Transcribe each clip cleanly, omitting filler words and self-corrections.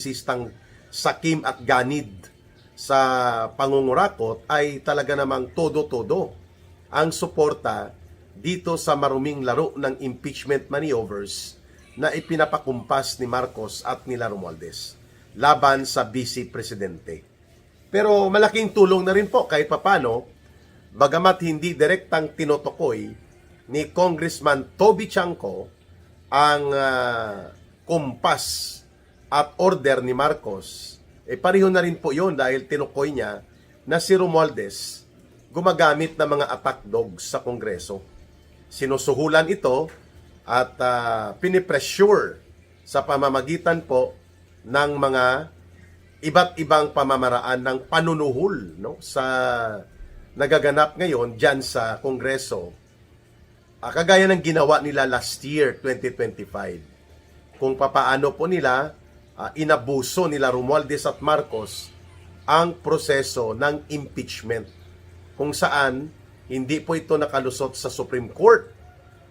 sistang sakim at ganid sa pangungurakot ay talaga namang todo-todo ang suporta dito sa maruming laro ng impeachment maneuvers na ipinapakumpas ni Marcos at nila Romualdez laban sa Vice Presidente. Pero malaking tulong na rin po kahit papano, bagamat hindi direktang tinutukoy ni Congressman Toby Chanco ang kumpas at order ni Marcos, pareho na rin po yun dahil tinukoy niya na si Romualdez gumagamit ng mga attack dogs sa Kongreso. Sinusuhulan ito at pinipressure sa pamamagitan po ng mga iba't ibang pamamaraan ng panunuhol sa nagaganap ngayon dyan sa Kongreso. Kagaya ng ginawa nila last year, 2025. Kung papaano po nila inabuso nila Romualdez at Marcos ang proseso ng impeachment, kung saan hindi po ito nakalusot sa Supreme Court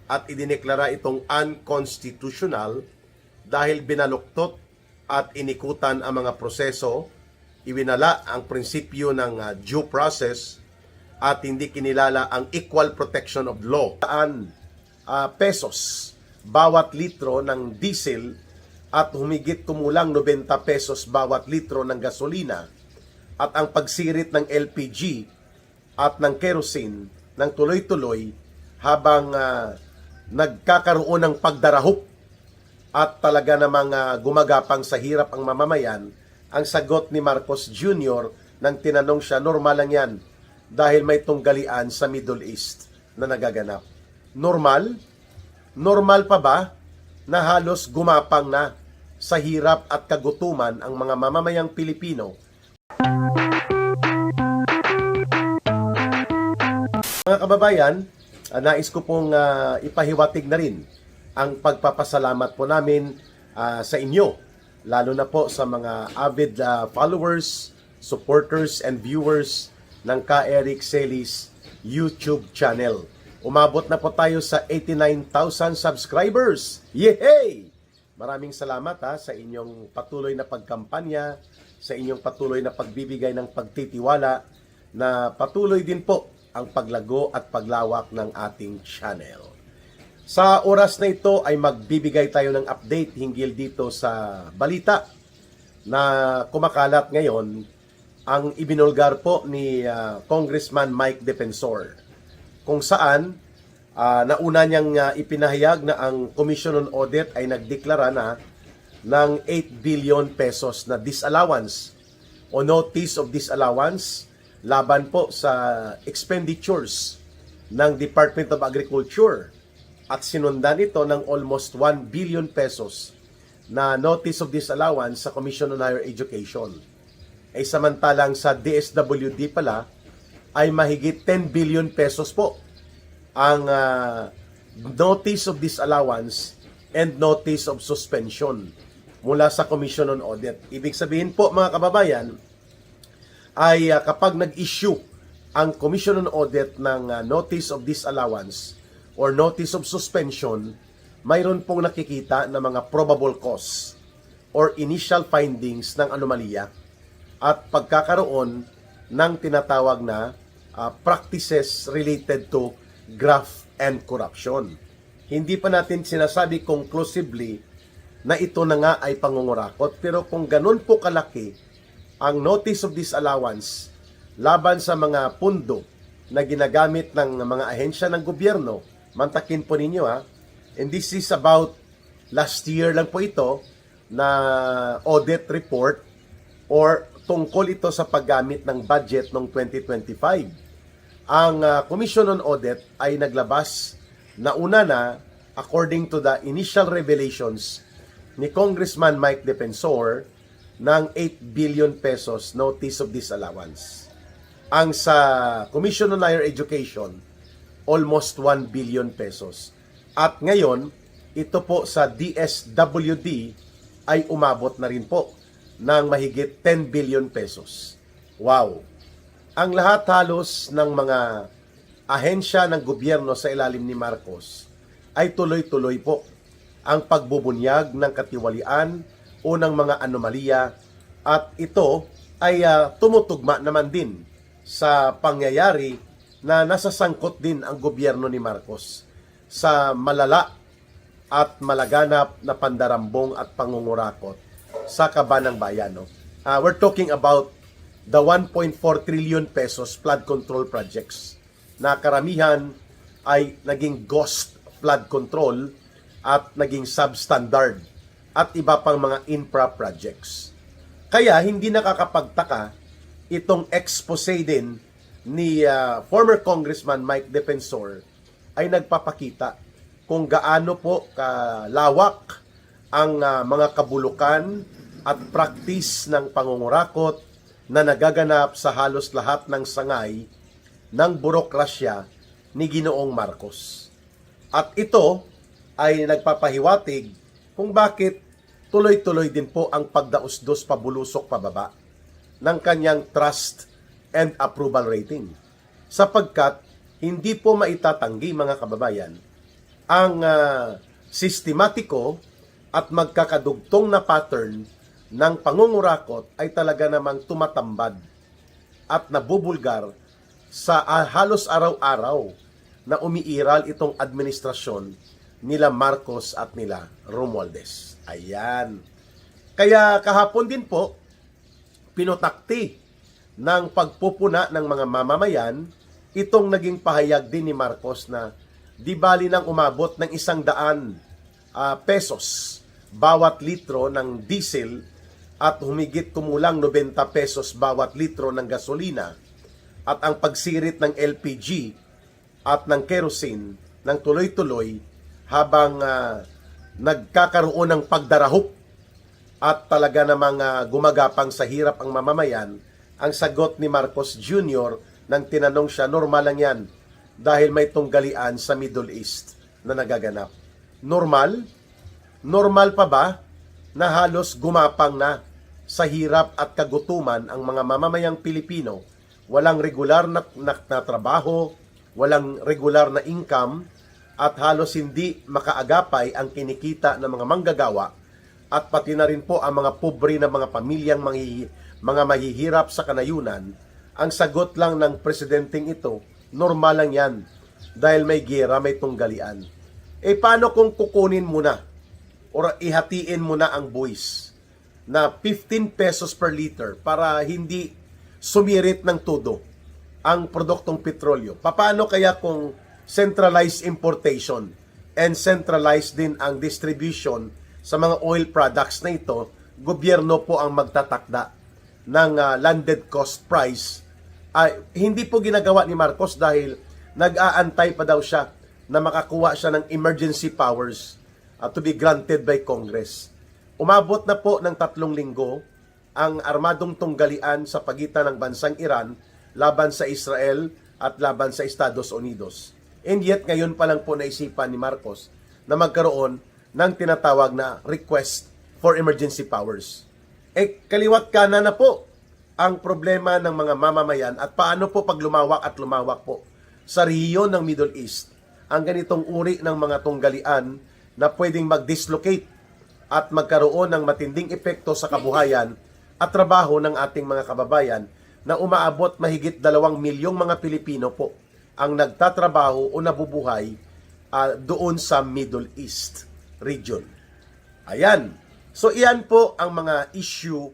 at idineklara itong unconstitutional dahil binaluktot at inikutan ang mga proseso, iwinala ang prinsipyo ng due process at hindi kinilala ang equal protection of law. Pesos bawat litro ng diesel at humigit kumulang 90 pesos bawat litro ng gasolina at ang pagsirit ng LPG at ng kerosene ng tuloy-tuloy habang nagkakaroon ng pagdarahop at talaga namang gumagapang sa hirap ang mamamayan. Ang sagot ni Marcos Jr. nang tinanong siya, normal lang yan dahil may tunggalian sa Middle East na nagaganap. Normal? Normal pa ba na halos gumapang na sa hirap at kagutuman ang mga mamamayang Pilipino? Mga kababayan, nais ko pong ipahiwatig na rin ang pagpapasalamat po namin sa inyo, lalo na po sa mga avid followers, supporters, and viewers ng Ka Eric Celis YouTube channel. Umabot na po tayo sa 89,000 subscribers. Yehey! Maraming salamat sa inyong patuloy na pagkampanya, sa inyong patuloy na pagbibigay ng pagtitiwala, na patuloy din po ang paglago at paglawak ng ating channel. Sa oras na ito ay magbibigay tayo ng update hinggil dito sa balita na kumakalat ngayon, ang ibinulgar po ni Congressman Mike Defensor, kung saan nauna niyang ipinahayag na ang Commission on Audit ay nagdeklara na ng 8 billion pesos na disallowance o notice of disallowance laban po sa expenditures ng Department of Agriculture, at sinundan ito ng almost 1 billion pesos na notice of disallowance sa Commission on Higher Education. Samantalang sa DSWD pala ay mahigit 10 billion pesos po ang notice of disallowance and notice of suspension mula sa Commission on Audit. Ibig sabihin po mga kababayan, ay kapag nag-issue ang Commission on Audit ng notice of disallowance or notice of suspension, mayroon pong nakikita na mga probable cause or initial findings ng anomalya at pagkakaroon ng tinatawag na practices related to graft and corruption. Hindi pa natin sinasabi conclusively na ito na nga ay pangungurakot, pero kung ganun po kalaki ang notice of disallowance laban sa mga pundo na ginagamit ng mga ahensya ng gobyerno, mantakin po ninyo and this is about last year lang po ito na audit report or tungkol ito sa paggamit ng budget noong 2025. Ang Commission on Audit ay naglabas na una na, according to the initial revelations ni Congressman Mike Defensor, ng 8 billion pesos notice of disallowance. Ang sa Commission on Higher Education, almost 1 billion pesos. At ngayon, ito po sa DSWD ay umabot na rin po ng mahigit 10 billion pesos. Wow! Ang lahat halos ng mga ahensya ng gobyerno sa ilalim ni Marcos ay tuloy-tuloy po ang pagbubunyag ng katiwalian unang mga anomalya at ito ay tumutugma naman din sa pangyayari na nasasangkot din ang gobyerno ni Marcos sa malala at malaganap na pandarambong at pangungurakot sa kaban ng bayan. No? We're talking about the 1.4 trillion pesos flood control projects na karamihan ay naging ghost flood control at naging substandard at iba pang mga infra projects. Kaya hindi nakakapagtaka itong expose din ni former Congressman Mike Defensor ay nagpapakita kung gaano po kalawak ang mga kabulukan at practice ng pangungurakot na nagaganap sa halos lahat ng sangay ng burokrasya ni Ginoong Marcos. At ito ay nagpapahiwatig kung bakit tuloy-tuloy din po ang pagdausdos pabulusok pababa ng kanyang trust and approval rating. Sapagkat hindi po maitatanggi mga kababayan ang sistematiko at magkakadugtong na pattern ng pangungurakot ay talaga namang tumatambad at nabubulgar sa halos araw-araw na umiiral itong administrasyon nila Marcos at nila Romualdez. Ayan. Kaya kahapon din po, pinotakti ng pagpupuna ng mga mamamayan, itong naging pahayag din ni Marcos na di bali nang umabot ng 100 pesos bawat litro ng diesel at humigit kumulang 90 pesos bawat litro ng gasolina at ang pagsirit ng LPG at ng kerosene ng tuloy-tuloy habang nagkakaroon ng pagdarahop at talaga namang gumagapang sa hirap ang mamamayan. Ang sagot ni Marcos Jr. nang tinanong siya, normal lang yan dahil may tunggalian sa Middle East na nagaganap. Normal? Normal pa ba na halos gumapang na sa hirap at kagutuman ang mga mamamayang Pilipino? Walang regular na trabaho, walang regular na income, at halos hindi makaagapay ang kinikita ng mga manggagawa at pati na rin po ang mga pobre na mga pamilyang mga mahihirap sa kanayunan. Ang sagot lang ng presidenteng ito, normal lang yan dahil may giyera, may tunggalian. Paano kung kukunin mo na o ihatiin mo na ang buwis na 15 pesos per liter para hindi sumirit ng todo ang produktong petrolyo? Paano kaya kung centralized importation and centralized din ang distribution sa mga oil products na ito, gobyerno po ang magtatakda ng landed cost price? Hindi po ginagawa ni Marcos dahil nag-aantay pa daw siya na makakuha siya ng emergency powers to be granted by Congress. Umabot na po ng 3 linggo ang armadong tunggalian sa pagitan ng bansang Iran laban sa Israel at laban sa Estados Unidos. And yet, ngayon pa lang po naisipan ni Marcos na magkaroon ng tinatawag na request for emergency powers. Kaliwat kanan na po ang problema ng mga mamamayan at paano po pag lumawak po sa rehiyon ng Middle East ang ganitong uri ng mga tunggalian na pwedeng mag-dislocate at magkaroon ng matinding epekto sa kabuhayan at trabaho ng ating mga kababayan na umaabot mahigit 2 milyong mga Pilipino po ang nagtatrabaho o nabubuhay doon sa Middle East region. Ayan. So iyan po ang mga issue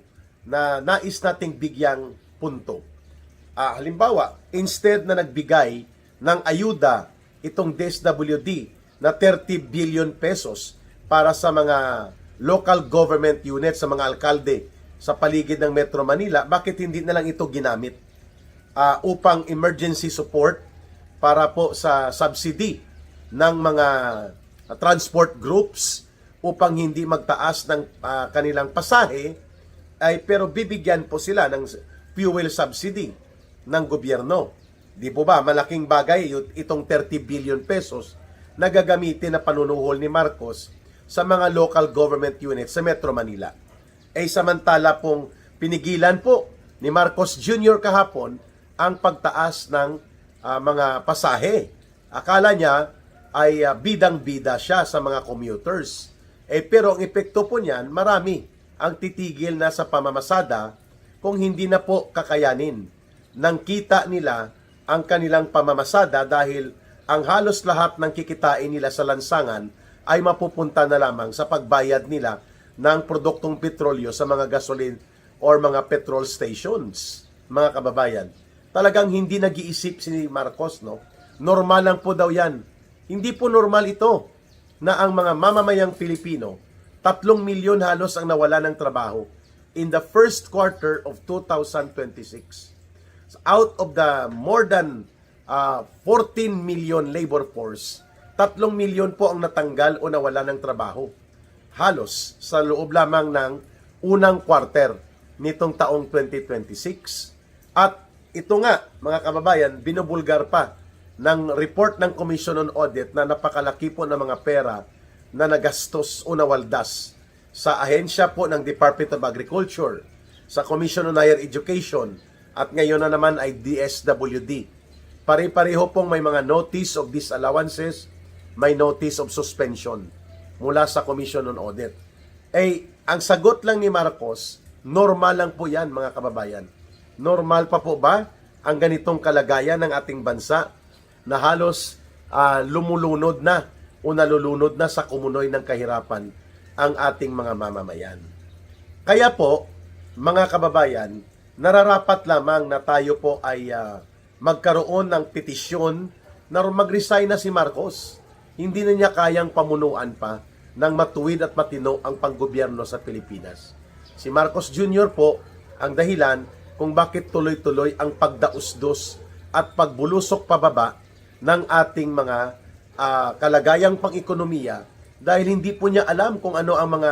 na nais nating bigyang punto. Halimbawa, instead na nagbigay ng ayuda itong DSWD na 30 billion pesos para sa mga local government units, sa mga alkalde sa paligid ng Metro Manila, bakit hindi na lang ito ginamit upang emergency support para po sa subsidy ng mga transport groups upang hindi magtaas ng kanilang pasahe, pero bibigyan po sila ng fuel subsidy ng gobyerno. Di po ba, malaking bagay itong 30 billion pesos na gagamitin na panunuhol ni Marcos sa mga local government units sa Metro Manila. Samantala pong pinigilan po ni Marcos Jr. kahapon ang pagtaas ng mga pasahe. Akala niya ay bidang-bida siya sa mga commuters. Pero ang epekto po niyan, marami ang titigil na sa pamamasada kung hindi na po kakayanin ng kita nila ang kanilang pamamasada dahil ang halos lahat ng kikitain nila sa lansangan ay mapupunta na lamang sa pagbayad nila ng produktong petrolyo sa mga gasoline or mga petrol stations. Mga kababayan, talagang hindi nag-iisip si Marcos, no? Normal lang po daw yan. Hindi po normal ito na ang mga mamamayang Pilipino, 3 milyon halos ang nawala ng trabaho in the first quarter of 2026. Out of the more than 14 million labor force, 3 milyon po ang natanggal o nawala ng trabaho. Halos sa loob lamang ng unang quarter nitong taong 2026. At ito nga, mga kababayan, binubulgar pa ng report ng Commission on Audit na napakalaki po ng mga pera na nagastos o nawaldas sa ahensya po ng Department of Agriculture, sa Commission on Higher Education, at ngayon na naman ay DSWD. Pare-pareho pong may mga notice of disallowances, may notice of suspension mula sa Commission on Audit. Ang sagot lang ni Marcos, normal lang po yan, mga kababayan. Normal pa po ba ang ganitong kalagayan ng ating bansa na halos lumulunod na o nalulunod na sa kumunoy ng kahirapan ang ating mga mamamayan? Kaya po, mga kababayan, nararapat lamang na tayo po ay magkaroon ng petisyon na mag-resign na si Marcos. Hindi na niya kayang pamunuan pa ng matuwid at matino ang panggobyerno sa Pilipinas. Si Marcos Jr. po ang dahilan kung bakit tuloy-tuloy ang pagdausdos at pagbulusok pababa ng ating mga kalagayang pang-ekonomiya dahil hindi po niya alam kung ano ang mga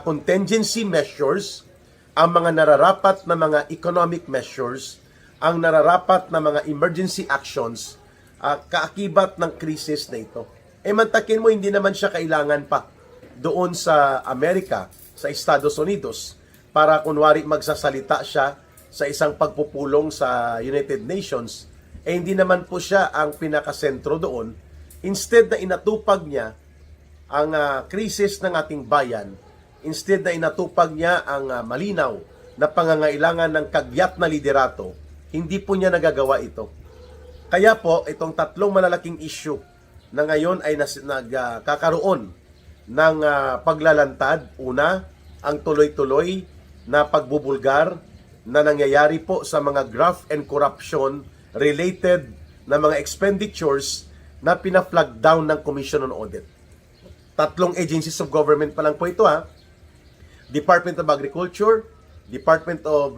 contingency measures, ang mga nararapat na mga economic measures, ang nararapat na mga emergency actions, kaakibat ng krisis na ito. Mantakin mo, hindi naman siya kailangan pa doon sa Amerika, sa Estados Unidos, para kunwari magsasalita siya sa isang pagpupulong sa United Nations. Hindi naman po siya ang pinakasentro doon. Instead na inatupag niya ang krisis ng ating bayan, instead na inatupag niya ang malinaw na pangangailangan ng kagyat na liderato, hindi po niya nagagawa ito. Kaya po, itong 3 malalaking issue na ngayon ay nagkakaroon ng paglalantad. Una, ang tuloy-tuloy na pagbubulgar na nangyayari po sa mga graft and corruption related na mga expenditures na pina-flag down ng Commission on Audit. 3 agencies of government pa lang po ito, Department of Agriculture, Department of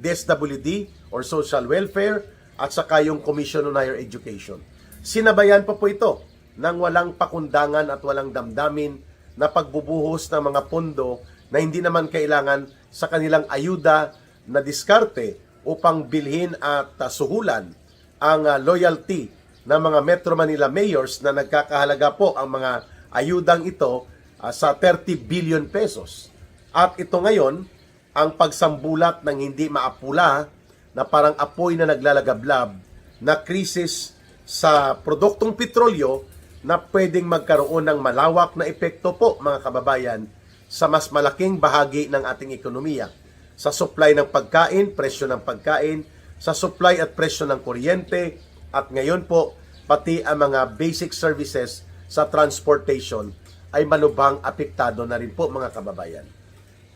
DSWD or Social Welfare, at saka yung Commission on Higher Education. Sinabayan pa po ito ng walang pakundangan at walang damdamin na pagbubuhos ng mga pondo na hindi naman kailangan sa kanilang ayuda na diskarte upang bilhin at suhulan ang loyalty ng mga Metro Manila mayors na nagkakahalaga po ang mga ayudang ito sa 30 billion pesos. At ito ngayon, ang pagsambulat ng hindi maapula na parang apoy na naglalagablab na krisis sa produktong petrolyo na pwedeng magkaroon ng malawak na epekto po, mga kababayan, sa mas malaking bahagi ng ating ekonomiya. Sa supply ng pagkain, presyo ng pagkain, sa supply at presyo ng kuryente, at ngayon po, pati ang mga basic services sa transportation ay malubhang apektado na rin po, mga kababayan.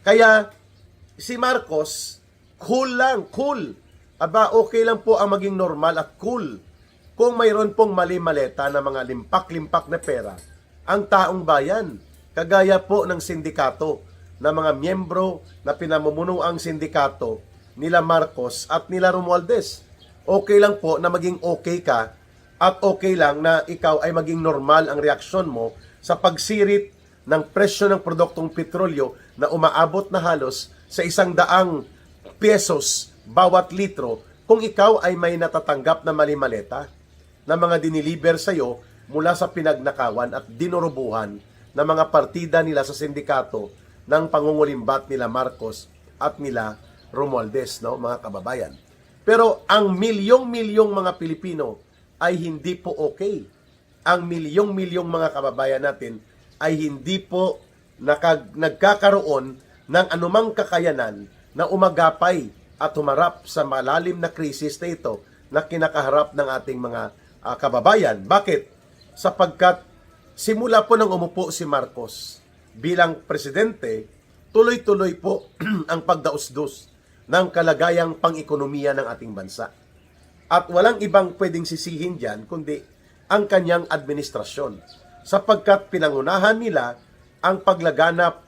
Kaya, si Marcos, cool lang, cool. Okay lang po ang maging normal at cool kung mayroon pong mali-maleta na mga limpak-limpak na pera ang taong bayan. Kagaya po ng sindikato na mga miyembro na pinamumuno ang sindikato nila Marcos at nila Romualdez. Okay lang po na maging okay ka at okay lang na ikaw ay maging normal ang reaksyon mo sa pagsirit ng presyo ng produktong petrolyo na umaabot na halos sa 100 pesos bawat litro kung ikaw ay may natatanggap na mali-maleta na mga diniliber sa iyo mula sa pinagnakawan at dinurubuhan ng mga partida nila sa sindikato ng pangungulimbat nila Marcos at nila Romualdez, no, mga kababayan. Pero ang milyong-milyong mga Pilipino ay hindi po okay. Ang milyong-milyong mga kababayan natin ay hindi po nagkakaroon ng anumang kakayanan na umagapay at humarap sa malalim na krisis na ito na kinakaharap ng ating mga kababayan. Bakit? Sapagkat simula po nang umupo si Marcos bilang presidente, tuloy-tuloy po ang pagdausdos ng kalagayang pang-ekonomiya ng ating bansa. At walang ibang pwedeng sisihin dyan kundi ang kanyang administrasyon, sapagkat pinangunahan nila ang paglaganap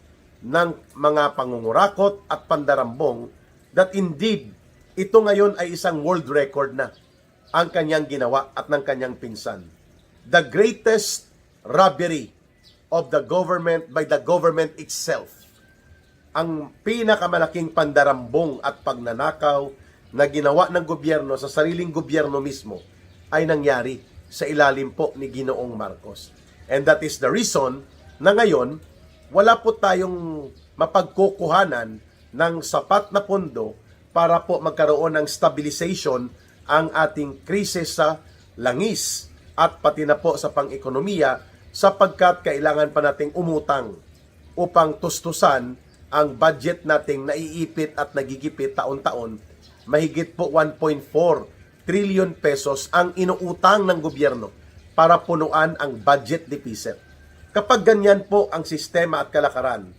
ng mga pangungurakot at pandarambong that indeed ito ngayon ay isang world record na ang kanyang ginawa at ng kanyang pinsan. The greatest robbery of the government by the government itself. Ang pinakamalaking pandarambong at pagnanakaw na ginawa ng gobyerno sa sariling gobyerno mismo ay nangyari sa ilalim po ni Ginoong Marcos. And that is the reason na ngayon wala po tayong mapagkukuhanan ng sapat na pondo para po magkaroon ng stabilization ang ating krisis sa langis at pati na po sa pang-ekonomiya, sapagkat kailangan pa nating umutang upang tustusan ang budget nating naiipit at nagigipit taon-taon. Mahigit po 1.4 trillion pesos ang inuutang ng gobyerno para punuan ang budget deficit. Kapag ganyan po ang sistema at kalakaran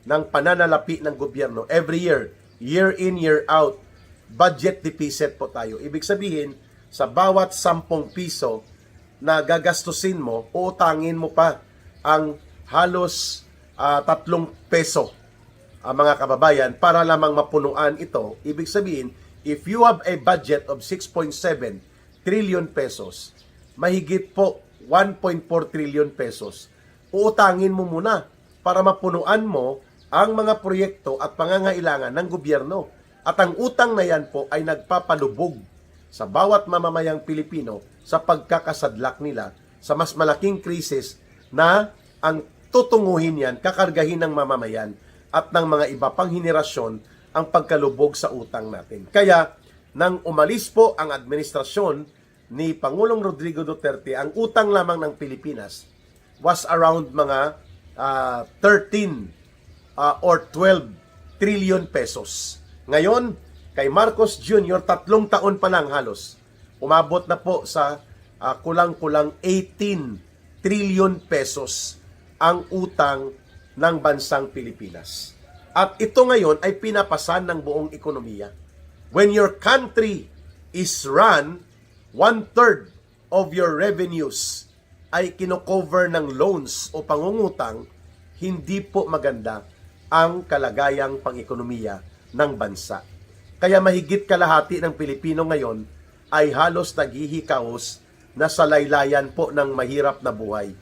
ng pananalapi ng gobyerno, every year, year in, year out, budget deficit po tayo. Ibig sabihin, sa bawat 10 piso na gagastusin mo, uutangin mo pa ang halos 3 peso, mga kababayan, para lamang mapunuan ito. Ibig sabihin, if you have a budget of 6.7 trillion pesos, mahigit po 1.4 trillion pesos, uutangin mo muna para mapunuan mo ang mga proyekto at pangangailangan ng gobyerno. At ang utang na yan po ay nagpapalubog sa bawat mamamayang Pilipino sa pagkakasadlak nila sa mas malaking krisis na ang tutunguhin yan, kakargahin ng mamamayan at ng mga iba pang henerasyon ang pagkalubog sa utang natin. Kaya, nang umalis po ang administrasyon ni Pangulong Rodrigo Duterte, ang utang lamang ng Pilipinas was around mga 13 or 12 trillion pesos. Ngayon, kay Marcos Jr., 3 taon pa lang halos, umabot na po sa kulang-kulang 18 trillion pesos ang utang ng bansang Pilipinas. At ito ngayon ay pinapasan ng buong ekonomiya. When your country is run, 1/3 of your revenues ay kinocover ng loans o pangungutang, hindi po maganda ang kalagayang pang-ekonomiya ng bansa. Kaya mahigit kalahati ng Pilipino ngayon ay halos naghihikaos na sa laylayan po ng mahirap na buhay.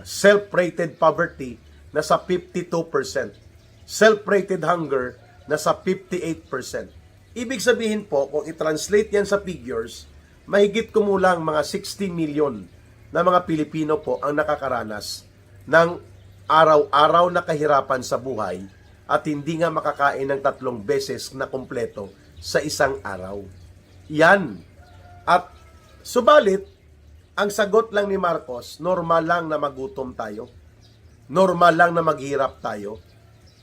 Self-rated poverty na sa 52%. Self-rated hunger na sa 58%. Ibig sabihin po, kung i-translate yan sa figures, mahigit kumulang mga 60 million na mga Pilipino po ang nakakaranas ng araw-araw na kahirapan sa buhay at hindi nga makakain ng 3 beses na kumpleto sa isang araw. Yan. At subalit, ang sagot lang ni Marcos, normal lang na magutom tayo. Normal lang na maghirap tayo.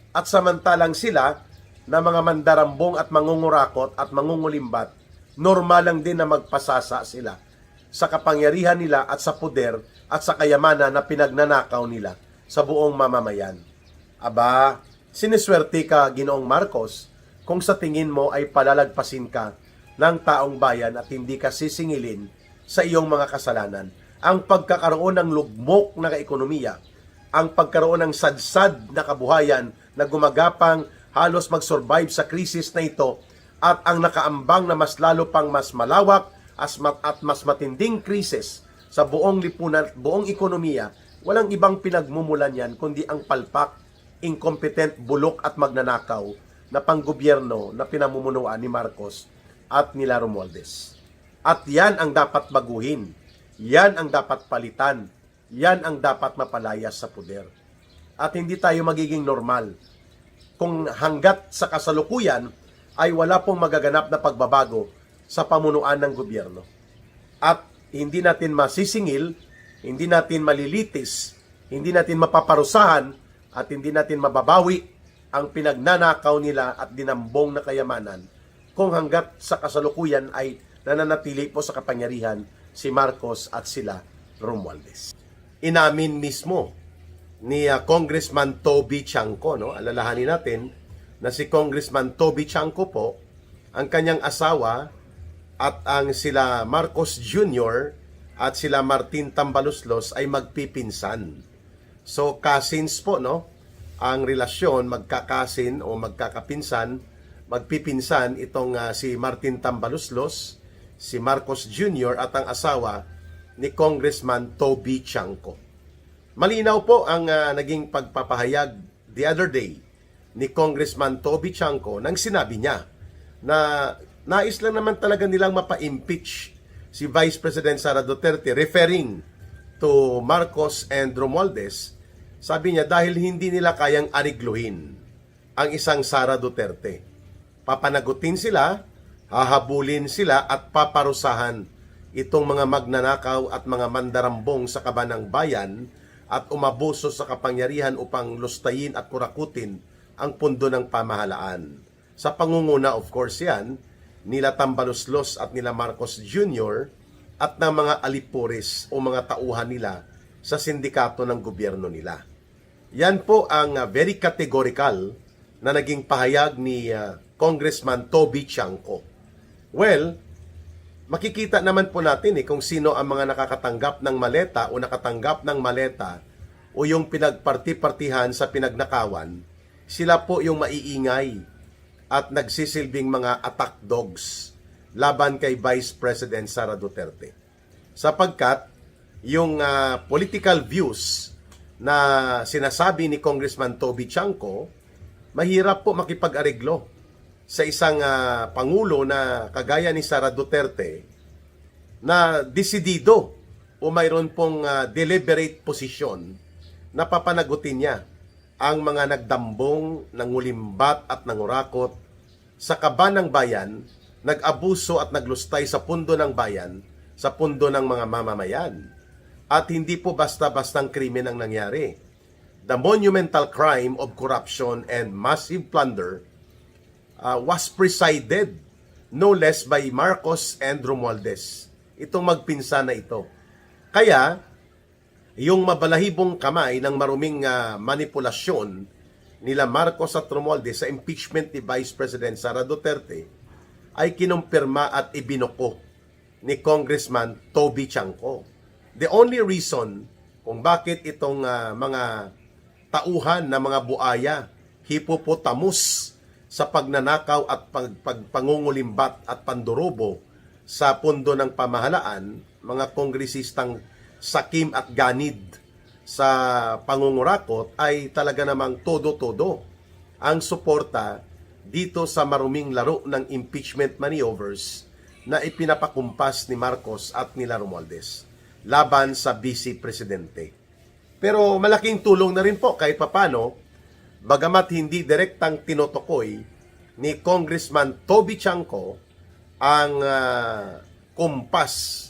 At samantalang sila, na mga mandarambong at mangungurakot at mangungulimbat, normal lang din na magpasasa sila sa kapangyarihan nila at sa poder at sa kayamanan na pinagnanakaw nila sa buong mamamayan. Aba, siniswerte ka, Ginoong Marcos, kung sa tingin mo ay palalagpasin ka ng taong bayan at hindi ka sisingilin sa iyong mga kasalanan. Ang pagkakaroon ng lugmok na ekonomiya, ang pagkaroon ng sadsad na kabuhayan na gumagapang halos mag-survive sa krisis na ito at ang nakaambang na mas lalo pang mas malawak at mas matinding krisis sa buong lipunan at buong ekonomiya, walang ibang pinagmumulan yan kundi ang palpak, incompetent, bulok at magnanakaw na panggobyerno na pinamumunuan ni Marcos at nila Romualdez. At yan ang dapat baguhin. Yan ang dapat palitan. Yan ang dapat mapalayas sa poder. At hindi tayo magiging normal kung hanggat sa kasalukuyan ay wala pong magaganap na pagbabago sa pamunuan ng gobyerno. At hindi natin masisingil, hindi natin malilitis, hindi natin mapaparusahan at hindi natin mababawi ang pinagnanakaw nila at dinambong na kayamanan kung hanggat sa kasalukuyan ay nananatili po sa kapangyarihan si Marcos at sila Romualdez. Inamin mismo ni Congressman Toby Chanco, no? Alalahanin natin na si Congressman Toby Chanco po, ang kanyang asawa at ang sila Marcos Jr. at sila Martin Tambaluslos ay magpipinsan. So cousins po, no? Ang relasyon magkakasin o magkakapinsan, magpipinsan itong si Martin Tambaluslos, si Marcos Jr. at ang asawa ni Congressman Toby Chanco. Malinaw po ang naging pagpapahayag the other day ni Congressman Toby Chanco nang sinabi niya na nais lang naman talaga nilang mapa-impeach si Vice President Sara Duterte, referring to Marcos and Romualdez. Sabi niya dahil hindi nila kayang arigluhin ang isang Sara Duterte. Papanagutin sila, hahabulin sila at paparusahan itong mga magnanakaw at mga mandarambong sa kaban ng bayan at umabuso sa kapangyarihan upang lustayin at kurakutin ang pundo ng pamahalaan. Sa pangunguna, of course yan, nila Tambaluslos at nila Marcos Jr. at ng mga alipores o mga tauhan nila sa sindikato ng gobyerno nila. Yan po ang very categorical na naging pahayag ni Congressman Toby Chanco. Well, makikita naman po natin kung sino ang mga nakakatanggap ng maleta o nakatanggap ng maleta o yung pinagparti-partihan sa pinagnakawan. Sila po yung maiingay at nagsisilbing mga attack dogs laban kay Vice President Sara Duterte. Sapagkat yung political views na sinasabi ni Congressman Toby Chanco, mahirap po makipag-areglo sa isang pangulo na kagaya ni Sara Duterte na desidido o mayroon pong deliberate posisyon na papanagutin niya ang mga nagdambong, nangulimbat at nangurakot sa kaban ng bayan, nag-abuso at naglustay sa pundo ng bayan, sa pundo ng mga mamamayan. At hindi po basta-bastang krimen ang nangyari. The monumental crime of corruption and massive plunder was presided no less by Marcos and Romualdez. Itong magpinsan na ito. Kaya, yung mabalahibong kamay ng maruming manipulasyon nila Marcos at Romualdez sa impeachment ni Vice President Sara Duterte ay kinumpirma at ibinuko ni Congressman Toby Chanco. The only reason kung bakit itong mga tauhan na mga buaya, hippopotamus sa pagnanakaw at pangungulimbat at pandurobo sa pundo ng pamahalaan, mga kongresistang sakim at ganid sa pangungurakot ay talaga namang todo-todo ang suporta dito sa maruming laro ng impeachment maneuvers na ipinapakumpas ni Marcos at nila Romualdez laban sa Vice Presidente. Pero malaking tulong na rin po kahit papano, bagamat hindi direktang tinutukoy ni Congressman Toby Chanco ang kumpas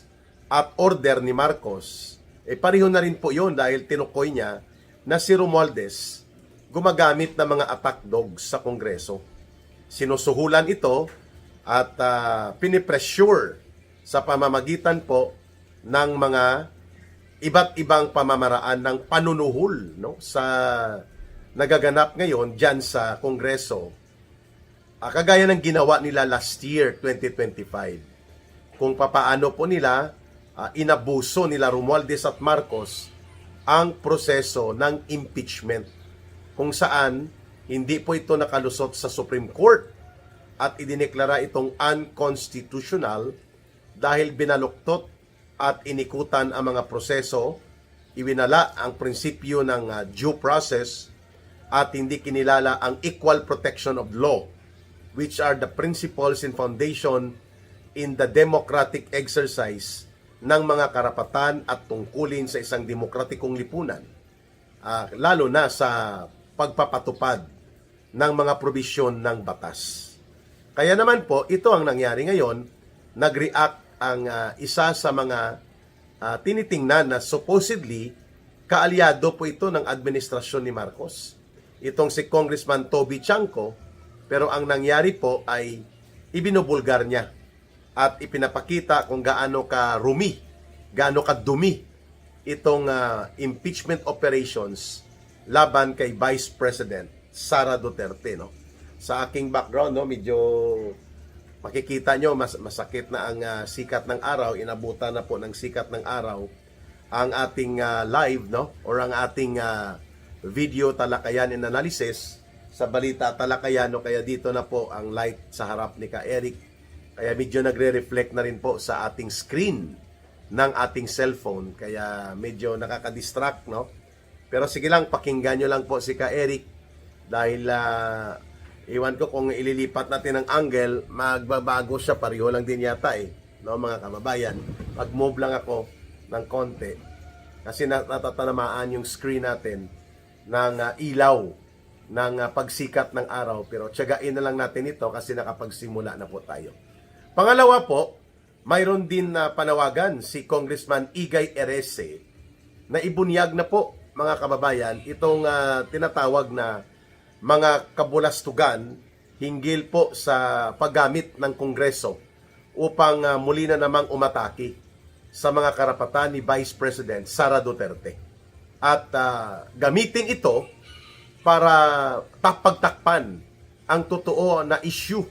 at order ni Marcos, pareho na rin po yun dahil tinukoy niya na si Romualdez gumagamit ng mga attack dogs sa Kongreso. Sinusuhulan ito at pinipressure sa pamamagitan po ng mga iba't ibang pamamaraan ng panunuhol, no, sa nagaganap ngayon dyan sa Kongreso. Kagaya ng ginawa nila last year, 2025. Kung papaano po nila inabuso nila Romualdez at Marcos ang proseso ng impeachment, kung saan hindi po ito nakalusot sa Supreme Court at idineklara itong unconstitutional dahil binaluktot at inikutan ang mga proseso, iwinala ang prinsipyo ng due process at hindi kinilala ang equal protection of law, which are the principles and foundation in the democratic exercise ng mga karapatan at tungkulin sa isang demokratikong lipunan, lalo na sa pagpapatupad ng mga probisyon ng batas. Kaya naman po, ito ang nangyari ngayon. Nag-react ang isa sa mga tinitingnan na supposedly kaalyado po ito ng administrasyon ni Marcos. Itong si Congressman Toby Chanco, pero ang nangyari po ay ibinubulgar niya at ipinapakita kung gaano ka rumi, gaano ka dumi itong impeachment operations laban kay Vice President Sara Duterte, no? Sa aking background, no, medyo makikita nyo, masakit na ang sikat ng araw, inabutan na po ng sikat ng araw ang ating live, no, or ang ating video talakayan and analysis sa Balita Talakayano, kaya dito na po ang light sa harap ni Ka Eric, kaya medyo nagre-reflect na rin po sa ating screen ng ating cellphone, kaya medyo nakaka-distract, no? Pero sige lang, pakinggan nyo lang po si Ka Eric dahil iwan ko kung ililipat natin ang angle, magbabago siya, pareho lang din yata no, mga kababayan. Mag-move lang ako ng konti kasi natatanamaan yung screen natin ng ilaw ng pagsikat ng araw, pero tiyagain na lang natin ito kasi nakapagsimula na po tayo. Pangalawa po, mayroon din na panawagan si Congressman Igay Erese na ibunyag na po, mga kababayan, itong tinatawag na mga kabulastugan hinggil po sa paggamit ng Kongreso upang muli na namang umatake sa mga karapatan ni Vice President Sara Duterte. At gamitin ito para pagtakpan ang totoo na issue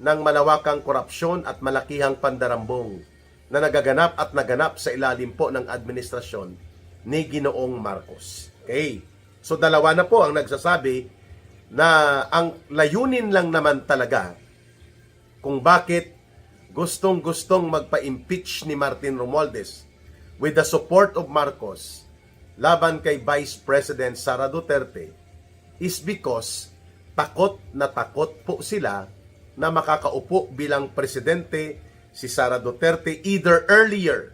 ng malawakang korupsyon at malakihang pandarambong na nagaganap at naganap sa ilalim po ng administrasyon ni Ginoong Marcos. Okay. So dalawa na po ang nagsasabi na ang layunin lang naman talaga kung bakit gustong-gustong magpa-impeach ni Martin Romualdez with the support of Marcos laban kay Vice President Sara Duterte is because takot na takot po sila na makakaupo bilang presidente si Sara Duterte either earlier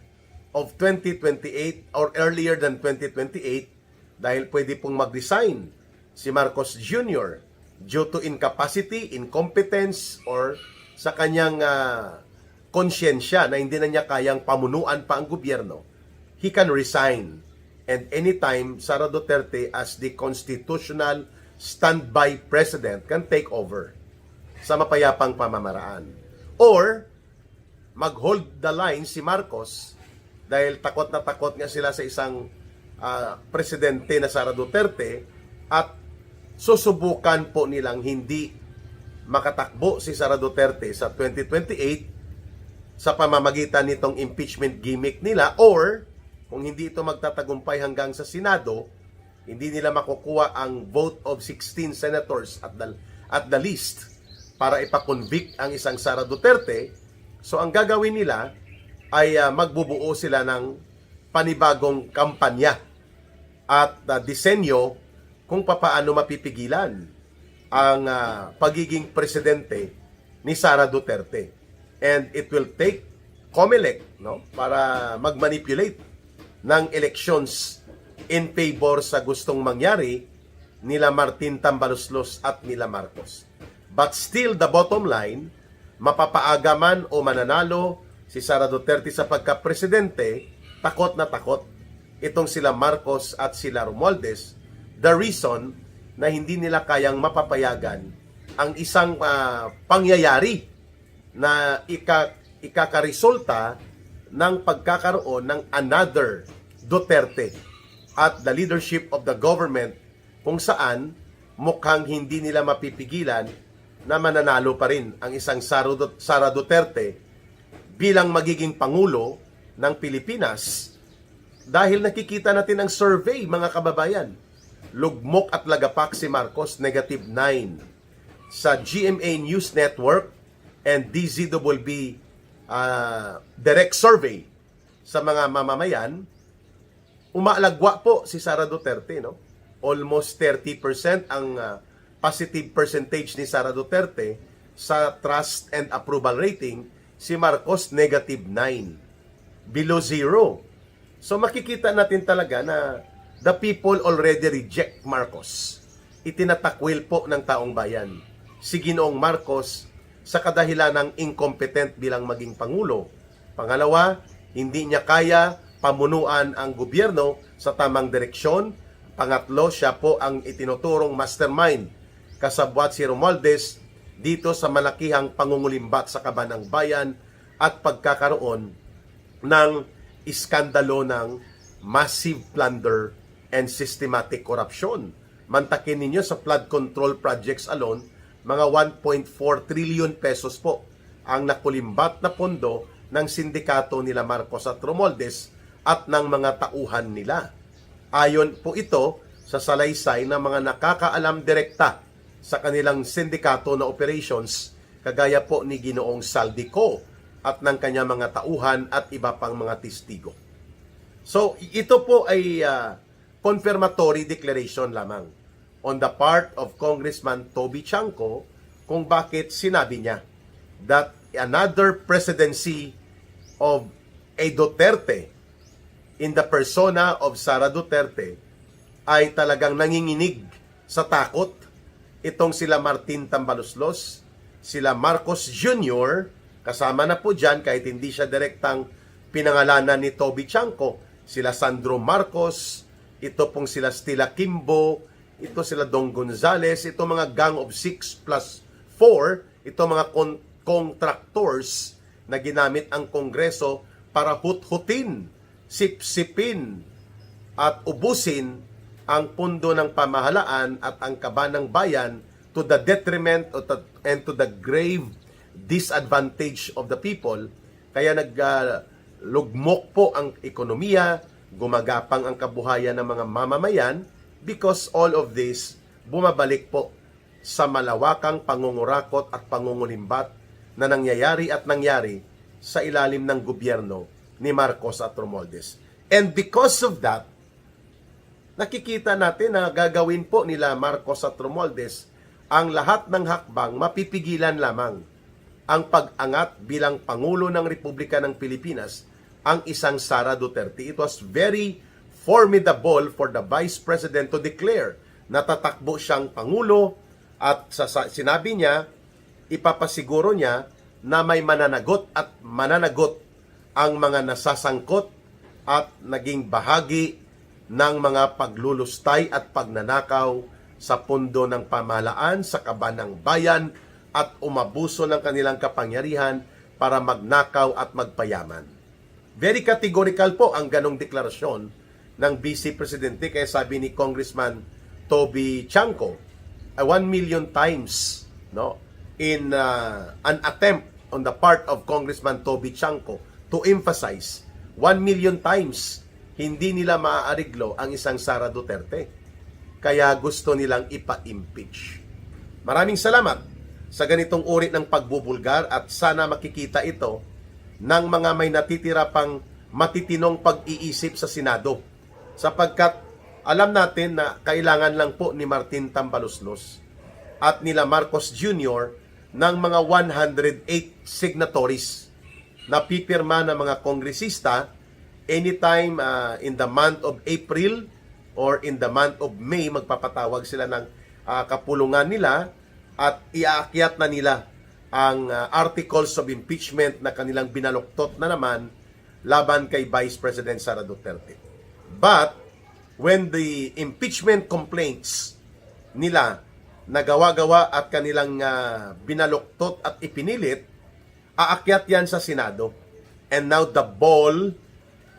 of 2028 or earlier than 2028 dahil pwede pong mag-resign si Marcos Jr. due to incapacity, incompetence, or sa kanyang konsyensya na hindi na niya kayang pamunuan pa ang gobyerno. He can resign. And anytime, Sara Duterte as the constitutional standby president can take over sa mapayapang pamamaraan. Or, mag-hold the line si Marcos dahil takot na takot nga sila sa isang presidente na Sara Duterte at susubukan po nilang hindi makatakbo si Sara Duterte sa 2028 sa pamamagitan nitong impeachment gimmick nila, or kung hindi ito magtatagumpay hanggang sa Senado, hindi nila makukuha ang vote of 16 senators at the least para ipakonvict ang isang Sara Duterte. So ang gagawin nila ay magbubuo sila ng panibagong kampanya at disenyo kung papaano mapipigilan ang pagiging presidente ni Sara Duterte. And it will take COMELEC, no, para mag-manipulate ng elections in favor sa gustong mangyari nila Martin Tambaloslos at nila Marcos. But still, the bottom line, mapapaaga man o mananalo si Sara Duterte sa pagka-presidente, takot na takot itong sila Marcos at sila Romualdez. The reason na hindi nila kayang mapapayagan ang isang pangyayari na ikakaresulta ng pagkakaroon ng another Duterte at the leadership of the government kung saan mukhang hindi nila mapipigilan na mananalo pa rin ang isang Sara Duterte bilang magiging Pangulo ng Pilipinas dahil nakikita natin ang survey, mga kababayan. Lugmok at lagapak si Marcos, -9. Sa GMA News Network and DZWB direct survey sa mga mamamayan, umaalagwa po si Sara Duterte, no? Almost 30% ang positive percentage ni Sara Duterte sa trust and approval rating. Si Marcos, -9. Below zero. So makikita natin talaga na the people already reject Marcos. Itinatakwil po ng taong bayan si Ginoong Marcos sa kadahilan ng incompetent bilang maging Pangulo. Pangalawa, hindi niya kaya pamunuan ang gobyerno sa tamang direksyon. Pangatlo, siya po ang itinuturong mastermind kasabwat si Romualdez dito sa malakihang pangungulimbat sa kaban ng bayan at pagkakaroon ng iskandalo ng massive plunder and systematic corruption. Mantakin ninyo sa flood control projects alone, mga 1.4 trillion pesos po ang nakulimbat na pondo ng sindikato nila Marcos at Romualdez at ng mga tauhan nila. Ayon po ito sa salaysay ng mga nakakaalam direkta sa kanilang sindikato na operations, kagaya po ni Ginoong Saldico at ng kanyang mga tauhan at iba pang mga testigo. So, ito po ay confirmatory declaration lamang on the part of Congressman Toby Chanco kung bakit sinabi niya that another presidency of a Duterte in the persona of Sara Duterte ay talagang nanginginig sa takot. Itong sila Martin Tambaloslos, sila Marcos Jr., kasama na po dyan kahit hindi siya direktang pinangalanan ni Toby Chanco, sila Sandro Marcos, ito pong sila Stila Kimbo, ito sila Dong Gonzales, ito mga gang of 6 plus 4, ito mga contractors na ginamit ang Kongreso para hut-hutin, sipsipin at ubusin ang pundo ng pamahalaan at ang kaban ng bayan to the detriment and to the grave disadvantage of the people. Kaya naglugmok po ang ekonomiya, gumagapang ang kabuhayan ng mga mamamayan because all of this bumabalik po sa malawakang pangungurakot at pangungulimbat na nangyayari at nangyari sa ilalim ng gobyerno ni Marcos at Romualdez. And because of that, nakikita natin na gagawin po nila Marcos at Romualdez ang lahat ng hakbang mapipigilan lamang ang pag-angat bilang Pangulo ng Republika ng Pilipinas ang isang Sara Duterte. It was very formidable for the Vice President to declare na tatakbo siyang Pangulo at sinabi niya, ipapasiguro niya na may mananagot ang mga nasasangkot at naging bahagi ng mga paglulustay at pagnanakaw sa pundo ng pamahalaan sa kaban ng bayan at umabuso ng kanilang kapangyarihan para magnakaw at magpayaman. Very categorical po ang ganong deklarasyon ng Vice Presidente, kaya sabi ni Congressman Toby Chanco, 1 million times in an attempt on the part of Congressman Toby Chanco to emphasize 1 million times hindi nila maaariglo ang isang Sara Duterte. Kaya gusto nilang ipa-impeach. Maraming salamat sa ganitong uri ng pagbubulgar at sana makikita ito ng mga may natitira pang matitinong pag-iisip sa Senado. Sapagkat alam natin na kailangan lang po ni Martin Tambaloslos at nila Marcos Jr. ng mga 108 signatories na pipirma ng mga kongresista anytime in the month of April or in the month of May. Magpapatawag sila ng kapulungan nila at iaakyat na nila ang articles of impeachment na kanilang binaluktot na naman laban kay Vice President Sara Duterte. But when the impeachment complaints nila na gawa-gawa at kanilang binaluktot at ipinilit, aakyat yan sa Senado. And now the ball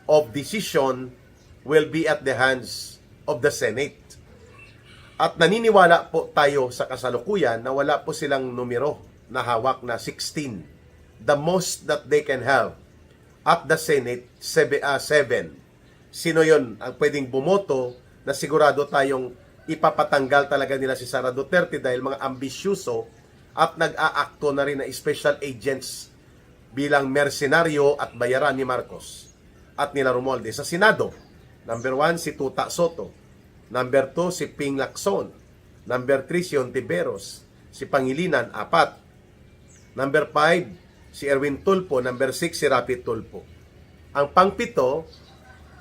of decision will be at the hands of the Senate. At naniniwala po tayo sa kasalukuyan na wala po silang numero na hawak na 16. The most that they can have at the Senate, 7. Sino yon ang pwedeng bumoto na sigurado tayong ipapatanggal talaga nila si Sara Duterte dahil mga ambisyoso at nag-aakto na rin na special agents bilang mersenaryo at bayaran ni Marcos at nila Romualdez. Sa Senado, number 1 si Tuta Soto, number 2 si Ping Lacson, number 3 si Ontiveros, si Pangilinan 4, number 5 si Erwin Tulfo, number 6 si Rapi Tulfo. Ang pang-7,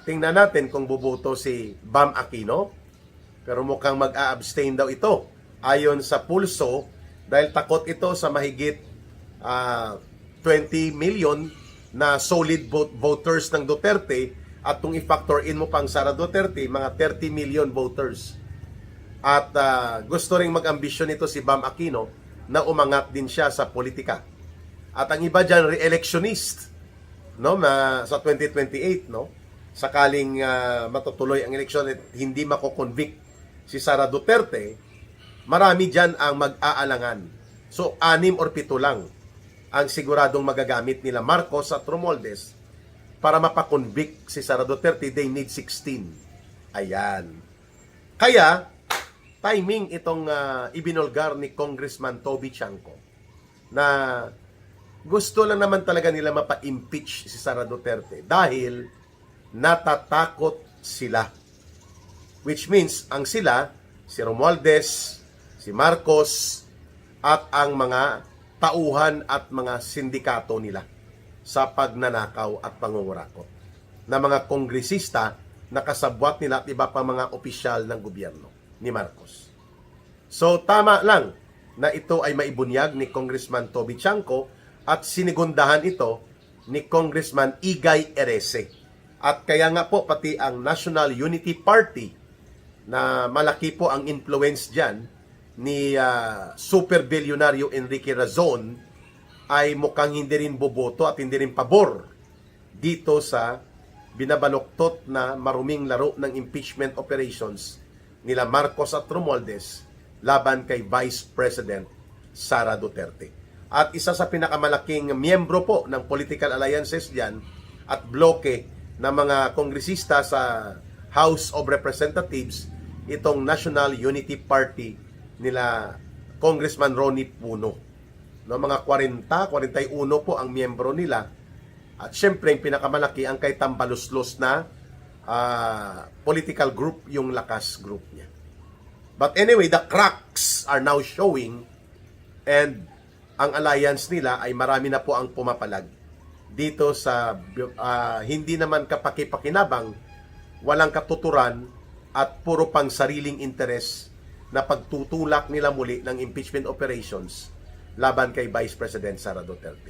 tingnan natin kung buboto si Bam Aquino, pero mukhang mag-a-abstain daw ito ayon sa pulso dahil takot ito sa mahigit 20 million na solid voters ng Duterte At kung i-factor in mo pang Sara Duterte, mga 30 million voters. At gusto ring mag-ambisyon nito si Bam Aquino na umangat din siya sa politika. At ang iba dyan, re-electionist, no, sa 2028, no? Sakaling matutuloy ang eleksyon at hindi mako-convict si Sara Duterte, marami dyan ang mag-aalangan. So, 6 or 7 lang ang siguradong magagamit nila Marcos at Romualdez para mapakonvict si Sara Duterte. They need 16. Ayan. Kaya, timing itong ibinulgar ni Congressman Toby Chanco na gusto lang naman talaga nila mapa-impeach si Sara Duterte dahil natatakot sila. Which means, ang sila, si Romualdez, si Marcos, at ang mga tauhan at mga sindikato nila sa pagnanakaw at pangungurakot na mga kongresista na kasabwat nila at iba pa mga opisyal ng gobyerno ni Marcos. So, tama lang na ito ay maibunyag ni Congressman Toby Chanco at sinigundahan ito ni Congressman Igay Erese. At kaya nga po pati ang National Unity Party na malaki po ang influence dyan ni super bilyonaryo Enrique Razon ay mukhang hindi rin boboto at hindi rin pabor dito sa binabaluktot na maruming laro ng impeachment operations nila Marcos at Romualdez laban kay Vice President Sara Duterte. At isa sa pinakamalaking miyembro po ng political alliances diyan at bloke ng mga kongresista sa House of Representatives, itong National Unity Party nila Congressman Ronnie Puno. No, mga 41 po ang miyembro nila. At syempre, yung pinakamalaki ang kay Tambaluslos na political group, yung Lakas group niya. But anyway, the cracks are now showing and ang alliance nila ay marami na po ang pumapalag dito sa hindi naman kapaki-pakinabang, walang katuturan at puro pang sariling interes na pagtutulak nila muli ng impeachment operations laban kay Vice President Sara Duterte.